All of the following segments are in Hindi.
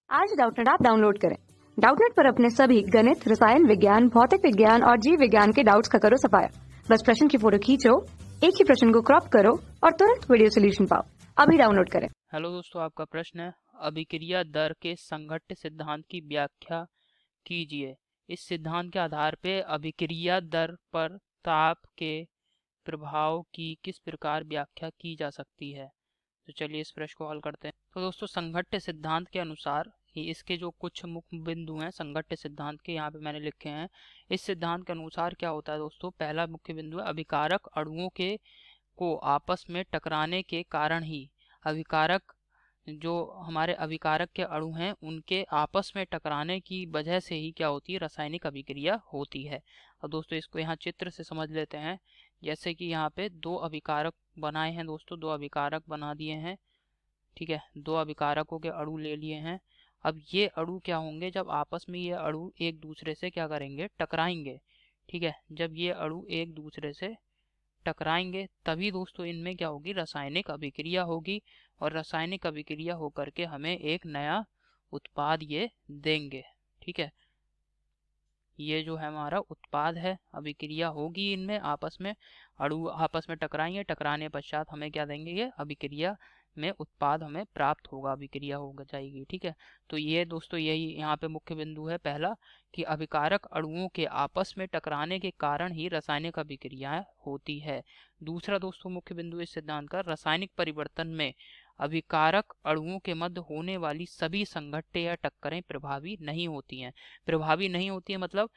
आज डाउटनेट ऐप डाउनलोड करें। डाउटनेट पर अपने सभी गणित, रसायन विज्ञान, भौतिक विज्ञान और जीव विज्ञान के डाउट्स का करो सफाया। बस प्रश्न की फोटो खींचो, एक ही प्रश्न को क्रॉप करो और तुरंत वीडियो सोल्यूशन पाओ। अभी डाउनलोड करें। हेलो दोस्तों, आपका प्रश्न है अभिक्रिया दर के संघट्ट सिद्धांत की व्याख्या कीजिए। इस सिद्धांत के आधार पर अभिक्रिया दर पर ताप के प्रभाव की किस प्रकार व्याख्या की जा सकती है। तो चलिए इस प्रश्न को हल करते हैं। तो दोस्तों, संघट्ट सिद्धांत के अनुसार ही इसके जो कुछ मुख्य बिंदु हैं संघट्ट सिद्धांत के, यहाँ पे मैंने लिखे हैं। इस सिद्धांत के अनुसार क्या होता है दोस्तों, पहला मुख्य बिंदु है अभिकारक अणुओं के को आपस में टकराने के कारण ही अभिकारक जो हमारे अभिकारक के अणु हैं उनके आपस में टकराने की वजह से ही क्या होती है, रासायनिक अभिक्रिया होती है। अब दोस्तों इसको यहाँ चित्र से समझ लेते हैं। जैसे कि यहाँ पे दो अभिकारक बनाए हैं दोस्तों, दो अभिकारक बना दिए हैं। ठीक है, दो अभिकारकों के अणु ले लिए हैं। अब ये अणु क्या होंगे, जब आपस में ये अणु एक दूसरे से क्या करेंगे, टकराएंगे। ठीक है, जब ये अणु एक दूसरे से टकराएंगे तभी दोस्तों इनमें क्या होगी, रासायनिक अभिक्रिया होगी। और रासायनिक अभिक्रिया होकर के हमें एक नया उत्पाद ये देंगे। ठीक है, ये जो है हमारा उत्पाद है, अभिक्रिया होगी इनमें आपस में, अणु आपस में टकराएंगे, टकराने पश्चात हमें क्या देंगे, ये अभिक्रिया में उत्पाद हमें प्राप्त होगा, अभिक्रिया हो जाएगी। ठीक है, तो ये दोस्तों यही यहाँ पे मुख्य बिंदु है पहला, कि अभिकारक अणुओं के आपस में टकराने के कारण ही रासायनिक अभिक्रियाएं होती है। दूसरा दोस्तों मुख्य बिंदु इस सिद्धांत का, रासायनिक परिवर्तन में अभिकारक अणुओं के मध्य होने वाली सभी संघट्ट या टक्करें प्रभावी नहीं होती हैं। प्रभावी नहीं होती है मतलब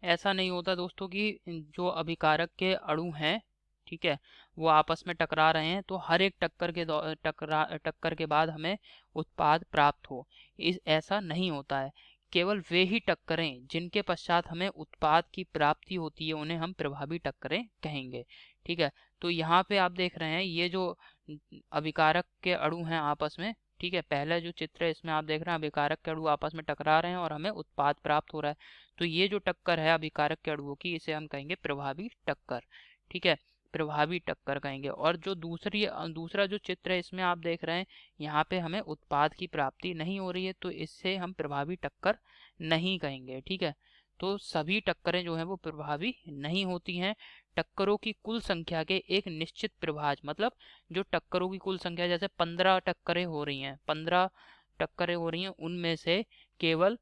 ऐसा नहीं होता दोस्तों कि जो अभिकारक के अणु हैं, ठीक है, वो आपस में टकरा रहे हैं तो हर एक टक्कर के बाद हमें उत्पाद प्राप्त हो, इस ऐसा नहीं होता है। केवल वे ही टक्करें जिनके पश्चात हमें उत्पाद की प्राप्ति होती है उन्हें हम प्रभावी टक्करें कहेंगे। ठीक है, तो यहाँ पे आप देख रहे हैं ये जो अभिकारक के अणु हैं आपस में, ठीक है, पहला जो चित्र है इसमें आप देख रहे हैं अभिकारक के अणु आपस में टकरा रहे हैं और हमें उत्पाद प्राप्त हो रहा है। तो ये जो टक्कर है अभिकारक के अणुओं की, इसे हम कहेंगे प्रभावी टक्कर। ठीक है, प्रभावी टक्कर कहेंगे। और जो दूसरा जो चित्र है इसमें आप देख रहे हैं यहाँ पे हमें उत्पाद की प्राप्ति नहीं हो रही है, तो इससे हम प्रभावी टक्कर नहीं कहेंगे। ठीक है, तो सभी टक्करें जो हैं वो प्रभावी नहीं होती हैं। टक्करों की कुल संख्या के एक निश्चित प्रभाज, मतलब जो टक्करों की कुल संख्या जैसे 15 टक्करें हो रही हैं, 15 टक्करें हो रही हैं, उनमें से केवल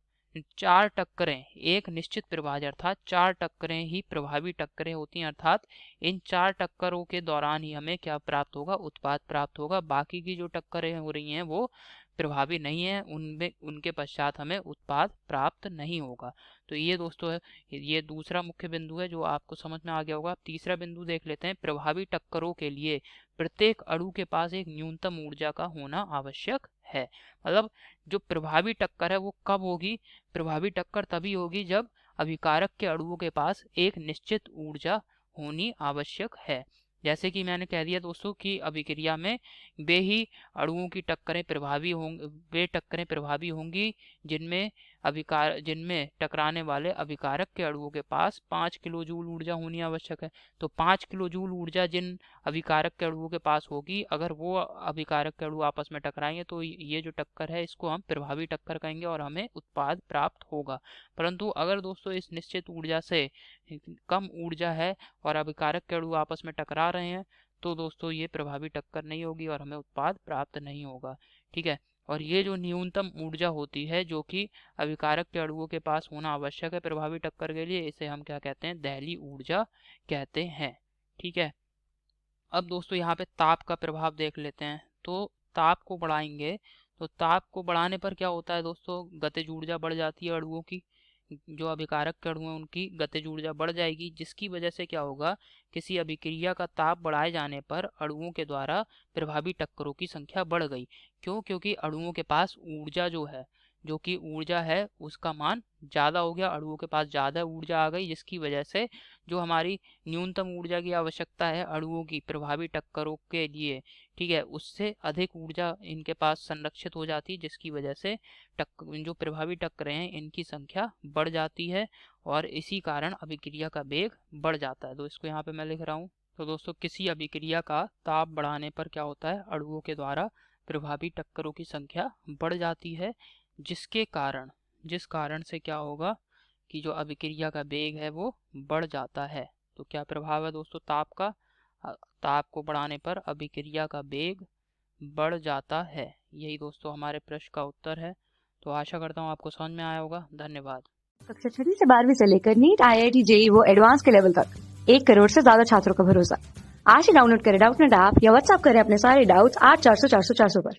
4 टक्करें एक निश्चित प्रभाज अर्थात 4 टक्करें ही प्रभावी टक्करें होती हैं, अर्थात इन 4 टक्करों के दौरान ही हमें क्या प्राप्त होगा, उत्पाद प्राप्त होगा। बाकी की जो टक्करें हो रही हैं वो प्रभावी नहीं है, उनमें उनके पश्चात हमें उत्पाद प्राप्त नहीं होगा। तो ये दोस्तों है, ये दूसरा मुख्य बिंदु है जो आपको समझ में आ गया होगा। तीसरा बिंदु देख लेते हैं, प्रभावी टक्करों के लिए प्रत्येक अणु के पास एक न्यूनतम ऊर्जा का होना आवश्यक है। मतलब जो प्रभावी टक्कर है वो कब होगी, प्रभावी टक्कर तभी होगी जब अभिकारक के अणुओं के पास एक निश्चित ऊर्जा होनी आवश्यक है। जैसे कि मैंने कह दिया दोस्तों कि अभिक्रिया में वे ही अणुओं की टक्करें प्रभावी होंगी, वे टक्करें प्रभावी होंगी जिनमें टकराने वाले अभिकारक के अणुओं के पास 5 किलो जूल ऊर्जा होनी आवश्यक है। तो 5 किलो जूल ऊर्जा जिन अभिकारक के अणुओं के पास होगी, अगर वो अभिकारक के अणु आपस में टकराएंगे तो ये जो टक्कर है इसको हम प्रभावी टक्कर कहेंगे और हमें उत्पाद प्राप्त होगा। परंतु अगर दोस्तों इस निश्चित ऊर्जा से कम ऊर्जा है और अभिकारक के अणु आपस में टकरा रहे हैं तो दोस्तों ये प्रभावी टक्कर नहीं होगी और हमें उत्पाद प्राप्त नहीं होगा। ठीक है, और ये जो न्यूनतम ऊर्जा होती है जो कि अभिकारक के अणुओं के पास होना आवश्यक है प्रभावी टक्कर के लिए, इसे हम क्या कहते हैं, दहली ऊर्जा कहते हैं। ठीक है, अब दोस्तों यहाँ पे ताप का प्रभाव देख लेते हैं। तो ताप को बढ़ाएंगे तो ताप को बढ़ाने पर क्या होता है दोस्तों, गतिज ऊर्जा बढ़ जाती है अणुओं की, जो अभिकारक के अणु हैं उनकी गतिज ऊर्जा बढ़ जाएगी, जिसकी वजह से क्या होगा, किसी अभिक्रिया का ताप बढ़ाए जाने पर अणुओं के द्वारा प्रभावी टक्करों की संख्या बढ़ गई। क्यों, क्योंकि अणुओं के पास ऊर्जा जो कि ऊर्जा है उसका मान ज़्यादा हो गया, अणुओं के पास ज़्यादा ऊर्जा आ गई, जिसकी वजह से जो हमारी न्यूनतम ऊर्जा की आवश्यकता है अणुओं की प्रभावी टक्करों के लिए, ठीक है, उससे अधिक ऊर्जा इनके पास संरक्षित हो जाती है, जिसकी वजह से जो प्रभावी टक्करें हैं इनकी संख्या बढ़ जाती है और इसी कारण अभिक्रिया का वेग बढ़ जाता है। तो इसको यहाँ पे मैं लिख रहा हूँ। तो दोस्तों किसी अभिक्रिया का ताप बढ़ाने पर क्या होता है, अणुओं के द्वारा प्रभावी टक्करों की संख्या बढ़ जाती है, जिस कारण से क्या होगा कि जो अभिक्रिया का वेग है वो बढ़ जाता है। तो क्या प्रभाव है दोस्तों ताप का? ताप को बढ़ाने पर अभिक्रिया का वेग बढ़ जाता है। यही दोस्तों हमारे प्रश्न का उत्तर है। तो आशा करता हूँ आपको समझ में आया होगा। धन्यवाद। कक्षा 6 से 12वीं से लेकर नीट, IIT, JEE वो एडवांस के लेवल तक 1 करोड़ से ज्यादा छात्रों का भरोसा। आज ही डाउनलोड करें डाउटनेट ऐप या व्हाट्सएप करें अपने सारे डाउट्स 8400 400 400 पर।